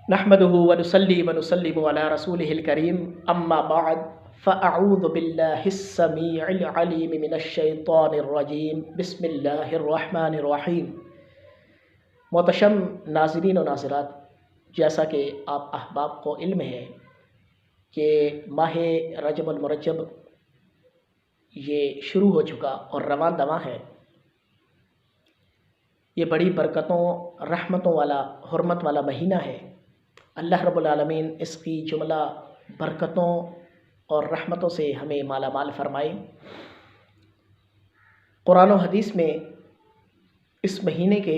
نحمده ونصلي ونسلم على رسوله الكريم اما بعد فاعوذ بالله السميع العليم من الشيطان الرجيم بسم الله الرحمن الرحیم۔ محتشم ناظرین و ناظرات، جیسا کہ آپ احباب کو علم ہے کہ ماہ رجب المرجب یہ شروع ہو چکا اور رواں دواں ہے۔ یہ بڑی برکتوں، رحمتوں والا، حرمت والا مہینہ ہے۔ اللہ رب العالمین اس کی جملہ برکتوں اور رحمتوں سے ہمیں مالا مال فرمائے۔ قرآن و حدیث میں اس مہینے کے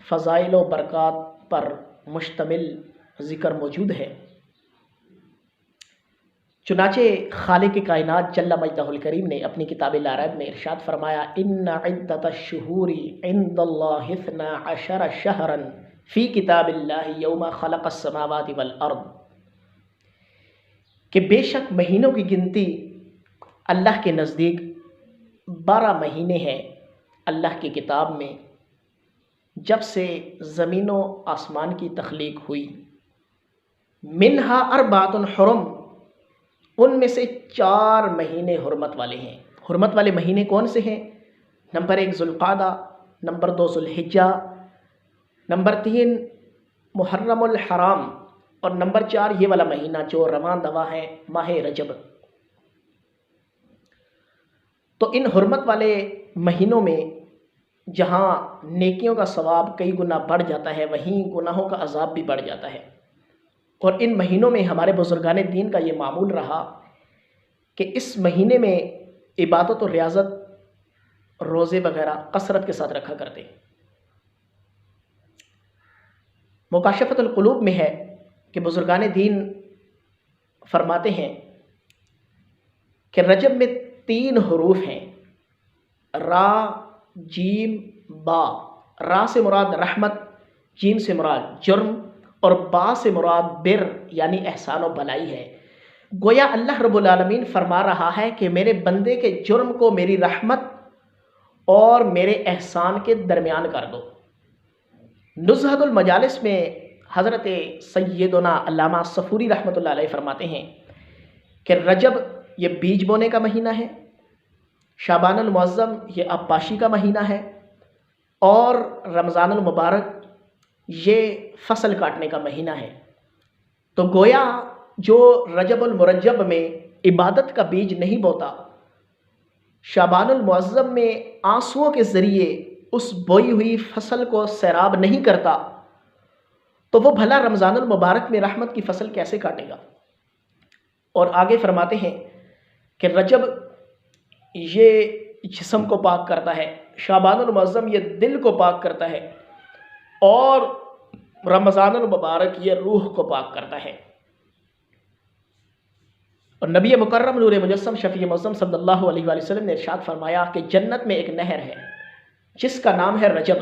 فضائل و برکات پر مشتمل ذکر موجود ہے۔ چنانچہ خالق کائنات جل مجدہ الکریم نے اپنی کتاب لا ریب میں ارشاد فرمایا، ان عدۃ الشہور عند اللہ 12 شہرا فی کتاب اللہ یوم خلق السماوات والارض، کہ بے شک مہینوں کی گنتی اللہ کے نزدیک 12 مہینے ہیں اللہ کی کتاب میں، جب سے زمین و آسمان کی تخلیق ہوئی۔ منہا اربعۃ حرم، ان میں سے 4 مہینے حرمت والے ہیں۔ حرمت والے مہینے کون سے ہیں؟ نمبر 1 ذوالقعدہ، نمبر 2 ذوالحجہ، نمبر 3 محرم الحرام، اور نمبر 4 یہ والا مہینہ جو رواں دواں ہے، ماہ رجب۔ تو ان حرمت والے مہینوں میں جہاں نیکیوں کا ثواب کئی گنا بڑھ جاتا ہے، وہیں گناہوں کا عذاب بھی بڑھ جاتا ہے۔ اور ان مہینوں میں ہمارے بزرگان دین کا یہ معمول رہا کہ اس مہینے میں عبادت و ریاضت، روزے وغیرہ کثرت کے ساتھ رکھا کرتے۔ مکاشفۃ القلوب میں ہے کہ بزرگان دین فرماتے ہیں کہ رجب میں 3 حروف ہیں، را، جیم، با۔ را سے مراد رحمت، جیم سے مراد جرم، اور با سے مراد بر یعنی احسان و بھلائی ہے۔ گویا اللہ رب العالمین فرما رہا ہے کہ میرے بندے کے جرم کو میری رحمت اور میرے احسان کے درمیان کر دو۔ نزہۃ المجالس میں حضرت سیدنا علامہ صفوری رحمۃ اللہ علیہ فرماتے ہیں کہ رجب یہ بیج بونے کا مہینہ ہے، شعبان المعظم یہ آبپاشی کا مہینہ ہے، اور رمضان المبارک یہ فصل کاٹنے کا مہینہ ہے۔ تو گویا جو رجب المرجب میں عبادت کا بیج نہیں بوتا، شعبان المعظم میں آنسوؤں کے ذریعے اس بوئی ہوئی فصل کو سیراب نہیں کرتا، تو وہ بھلا رمضان المبارک میں رحمت کی فصل کیسے کاٹے گا؟ اور آگے فرماتے ہیں کہ رجب یہ جسم کو پاک کرتا ہے، شعبان المعظم یہ دل کو پاک کرتا ہے، اور رمضان المبارک یہ روح کو پاک کرتا ہے۔ اور نبی مکرم نور مجسم شفیع معظم صلی اللہ علیہ وآلہ وسلم نے ارشاد فرمایا کہ جنت میں ایک نہر ہے جس کا نام ہے رجب،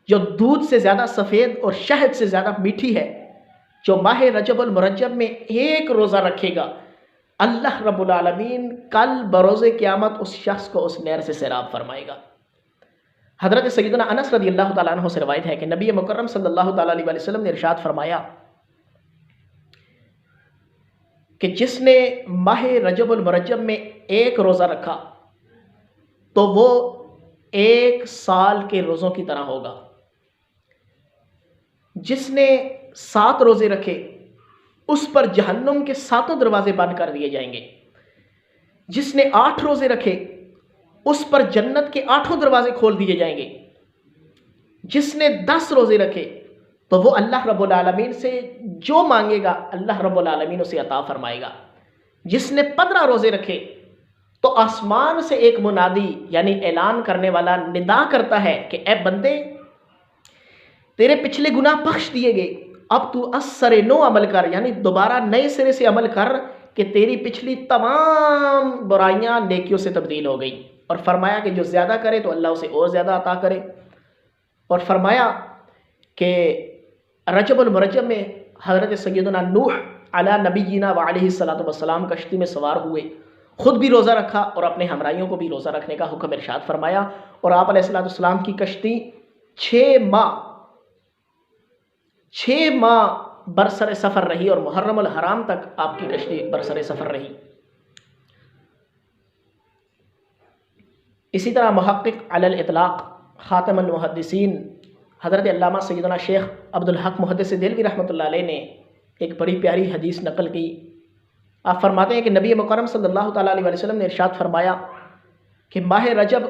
جو دودھ سے زیادہ سفید اور شہد سے زیادہ میٹھی ہے۔ جو ماہ رجب المرجب میں 1 روزہ رکھے گا، اللہ رب العالمین کل بروز قیامت اس شخص کو اس نہر سے سیراب فرمائے گا۔ حضرت سیدنا انس رضی اللہ تعالیٰ عنہ سے روایت ہے کہ نبی مکرم صلی اللہ تعالیٰ علیہ وآلہ وسلم نے ارشاد فرمایا کہ جس نے ماہ رجب المرجب میں 1 روزہ رکھا تو وہ 1 سال کے روزوں کی طرح ہوگا۔ جس نے 7 روزے رکھے اس پر جہنم کے 7 دروازے بند کر دیے جائیں گے۔ جس نے 8 روزے رکھے اس پر جنت کے 8 دروازے کھول دیے جائیں گے۔ جس نے 10 روزے رکھے تو وہ اللہ رب العالمین سے جو مانگے گا اللہ رب العالمین اسے عطا فرمائے گا۔ جس نے 15 روزے رکھے تو آسمان سے ایک منادی یعنی اعلان کرنے والا ندا کرتا ہے کہ اے بندے، تیرے پچھلے گناہ بخش دیے گئے، اب تو از سر نو عمل کر، یعنی دوبارہ نئے سرے سے عمل کر کہ تیری پچھلی تمام برائیاں نیکیوں سے تبدیل ہو گئی۔ اور فرمایا کہ جو زیادہ کرے تو اللہ اسے اور زیادہ عطا کرے۔ اور فرمایا کہ رجب المرجب میں حضرت سیدنا نوح علی نبینا وعلیہ الصلاۃ والسلام کشتی میں سوار ہوئے، خود بھی روزہ رکھا اور اپنے ہمراہیوں کو بھی روزہ رکھنے کا حکم ارشاد فرمایا، اور آپ علیہ الصلاۃ والسلام کی کشتی 6 ماہ 6 ماہ برسر سفر رہی اور محرم الحرام تک آپ کی کشتی برسر سفر رہی۔ اسی طرح محقق علی الاطلاق خاتم المحدثین حضرت علامہ سیدنا شیخ عبدالحق محدث دہلوی رحمۃ اللہ علیہ نے ایک بڑی پیاری حدیث نقل کی۔ آپ فرماتے ہیں کہ نبی مکرم صلی اللہ تعالیٰ علیہ وسلم نے ارشاد فرمایا کہ ماہ رجب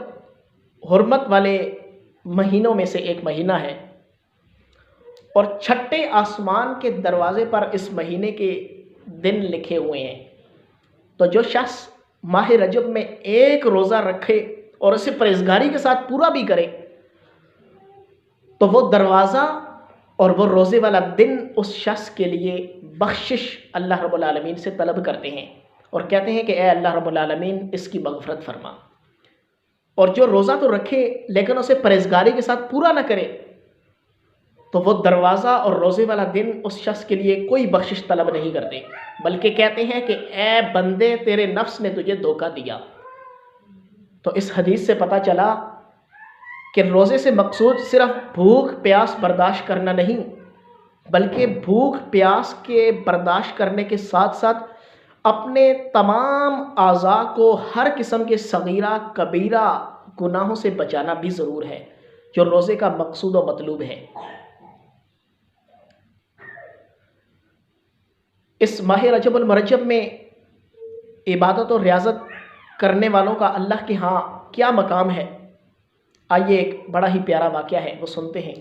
حرمت والے مہینوں میں سے ایک مہینہ ہے، اور چھٹے آسمان کے دروازے پر اس مہینے کے دن لکھے ہوئے ہیں۔ تو جو شخص ماہ رجب میں ایک روزہ رکھے اور اسے پرہیزگاری کے ساتھ پورا بھی کرے تو وہ دروازہ اور وہ روزے والا دن اس شخص کے لیے بخشش اللہ رب العالمین سے طلب کرتے ہیں اور کہتے ہیں کہ اے اللہ رب العالمین اس کی مغفرت فرما۔ اور جو روزہ تو رکھے لیکن اسے پرہیزگاری کے ساتھ پورا نہ کرے تو وہ دروازہ اور روزے والا دن اس شخص کے لیے کوئی بخشش طلب نہیں کرتے، بلکہ کہتے ہیں کہ اے بندے تیرے نفس نے تجھے دھوکہ دیا۔ تو اس حدیث سے پتہ چلا کہ روزے سے مقصود صرف بھوک پیاس برداشت کرنا نہیں، بلکہ بھوک پیاس کے برداشت کرنے کے ساتھ ساتھ اپنے تمام اعضاء کو ہر قسم کے صغیرہ کبیرہ گناہوں سے بچانا بھی ضرور ہے، جو روزے کا مقصود و مطلوب ہے۔ اس ماہ رجب المرجب میں عبادت اور ریاضت کرنے والوں کا اللہ کے ہاں کیا مقام ہے؟ آئیے ایک بڑا ہی پیارا واقعہ ہے، وہ سنتے ہیں۔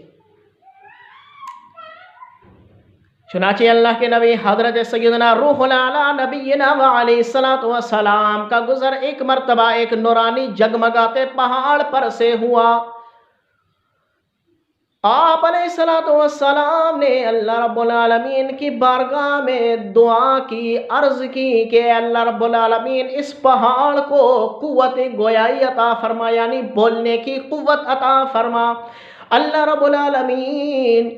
چنانچہ اللہ کے نبی حضرت سیدنا روح العلا نبینا علیہ الصلوۃ والسلام کا گزر ایک مرتبہ ایک نورانی جگمگاتے پہاڑ پر سے ہوا۔ آپ علیہ الصلوۃ والسلام نے اللہ رب العالمین کی بارگاہ میں دعا کی، عرض کی کہ اللہ رب العالمین اس پہاڑ کو قوت گویائی عطا فرما، یعنی بولنے کی قوت عطا فرما۔ اللہ رب العالمین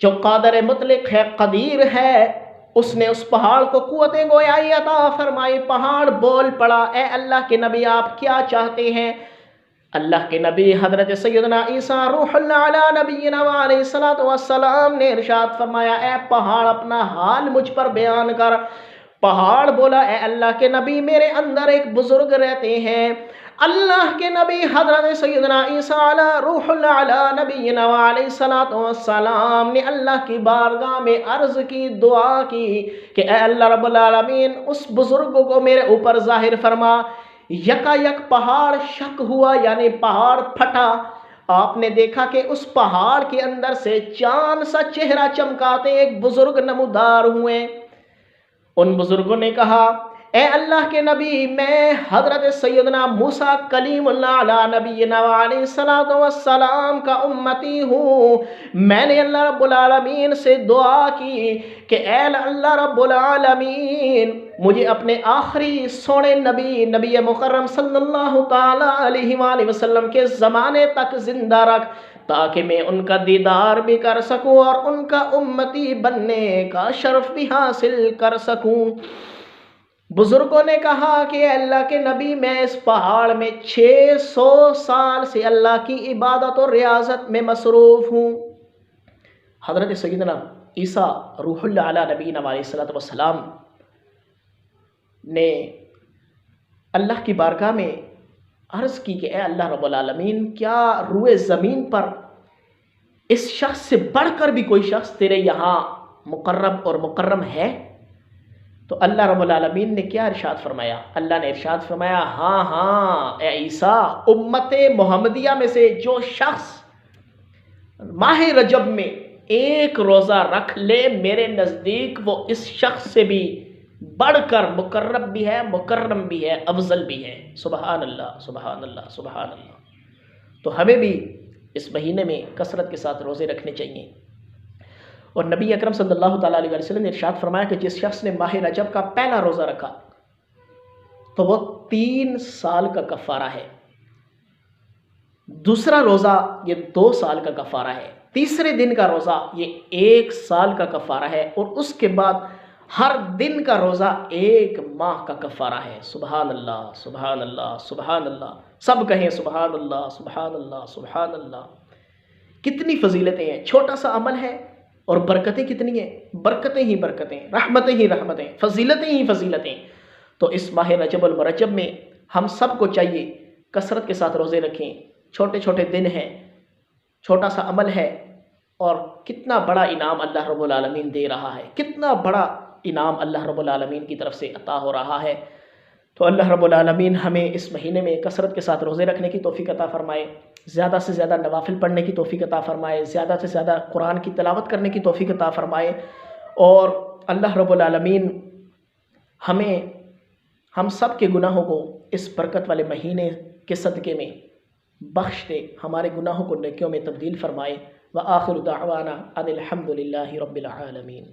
جو قادر مطلق ہے، قدیر ہے، اس نے اس پہاڑ کو قوت گویائی عطا فرمائی۔ پہاڑ بول پڑا، اے اللہ کے نبی آپ کیا چاہتے ہیں؟ اللہ کے نبی حضرت سیدنا عیسیٰ روح اللہ علی نبینا علیہ الصلوۃ والسلام نے ارشاد فرمایا، اے پہاڑ اپنا حال مجھ پر بیان کر۔ پہاڑ بولا، اے اللہ کے نبی میرے اندر ایک بزرگ رہتے ہیں۔ اللہ کے نبی حضرت سیدنا عیسیٰ علی روح اللہ علی نبینا علیہ الصلوۃ والسلام نے اللہ کی بارگاہ میں عرض کی، دعا کی کہ اے اللہ رب العالمین اس بزرگ کو میرے اوپر ظاہر فرما۔ یکا یک پہاڑ شک ہوا، یعنی پہاڑ پھٹا۔ آپ نے دیکھا کہ اس پہاڑ کے اندر سے چاند سا چہرہ چمکاتے ایک بزرگ نمودار ہوئے۔ ان بزرگوں نے کہا، اے اللہ کے نبی میں حضرت سیدنا موسیٰ کلیم اللہ علی نبینا علیہ الصلوۃ والسلام کا امتی ہوں۔ میں نے اللہ رب العالمین سے دعا کی کہ اے اللہ رب العالمین مجھے اپنے آخری سونے نبی مکرم صلی اللہ تعالی علیہ وآلہ وسلم کے زمانے تک زندہ رکھ، تاکہ میں ان کا دیدار بھی کر سکوں اور ان کا امتی بننے کا شرف بھی حاصل کر سکوں۔ بزرگوں نے کہا کہ اے اللہ کے نبی میں اس پہاڑ میں 600 سال سے اللہ کی عبادت اور ریاضت میں مصروف ہوں۔ حضرت سیدنا عیسیٰ روح اللہ علی نبینا علیہ الصلوۃ والسلام نے اللہ کی بارگاہ میں عرض کی کہ اے اللہ رب العالمین کیا روئے زمین پر اس شخص سے بڑھ کر بھی کوئی شخص تیرے یہاں مقرب اور مکرم ہے؟ تو اللہ رب العالمین نے کیا ارشاد فرمایا؟ اللہ نے ارشاد فرمایا، ہاں ہاں اے عیسیٰ، امت محمدیہ میں سے جو شخص ماہ رجب میں ایک روزہ رکھ لے میرے نزدیک وہ اس شخص سے بھی بڑھ کر مقرب بھی ہے، مکرم بھی ہے، افضل بھی ہے۔ سبحان اللہ، سبحان اللہ، سبحان اللہ۔ تو ہمیں بھی اس مہینے میں کثرت کے ساتھ روزے رکھنے چاہیے۔ اور نبی اکرم صلی اللہ تعالیٰ علیہ وسلم نے ارشاد فرمایا کہ جس شخص نے ماہ رجب کا پہلا روزہ رکھا تو وہ 3 سال کا کفارہ ہے، دوسرا روزہ یہ 2 سال کا کفارہ ہے، تیسرے دن کا روزہ یہ 1 سال کا کفارہ ہے، اور اس کے بعد ہر دن کا روزہ 1 ماہ کا کفارہ ہے۔ سبحان اللہ، سبحان اللہ، سبحان اللہ۔ سب کہیں سبحان اللہ، سبحان اللہ، سبحان اللہ۔ کتنی فضیلتیں ہیں، چھوٹا سا عمل ہے اور برکتیں کتنی ہیں، برکتیں ہی برکتیں، رحمتیں ہی رحمتیں، فضیلتیں ہی فضیلتیں۔ تو اس ماہ رجب المرجب میں ہم سب کو چاہیے کثرت کے ساتھ روزے رکھیں۔ چھوٹے چھوٹے دن ہیں، چھوٹا سا عمل ہے، اور کتنا بڑا انعام اللہ رب العالمین دے رہا ہے، کتنا بڑا انعام اللہ رب العالمین کی طرف سے عطا ہو رہا ہے۔ تو اللہ رب العالمین ہمیں اس مہینے میں کثرت کے ساتھ روزے رکھنے کی توفیق عطا فرمائے، زیادہ سے زیادہ نوافل پڑھنے کی توفیق عطا فرمائے، زیادہ سے زیادہ قرآن کی تلاوت کرنے کی توفیق عطا فرمائے، اور اللہ رب العالمین ہمیں ہم سب کے گناہوں کو اس برکت والے مہینے کے صدقے میں بخش دے، ہمارے گناہوں کو نیکیوں میں تبدیل فرمائے۔ وآخر دعوانا ان الحمد للہ رب العالمین۔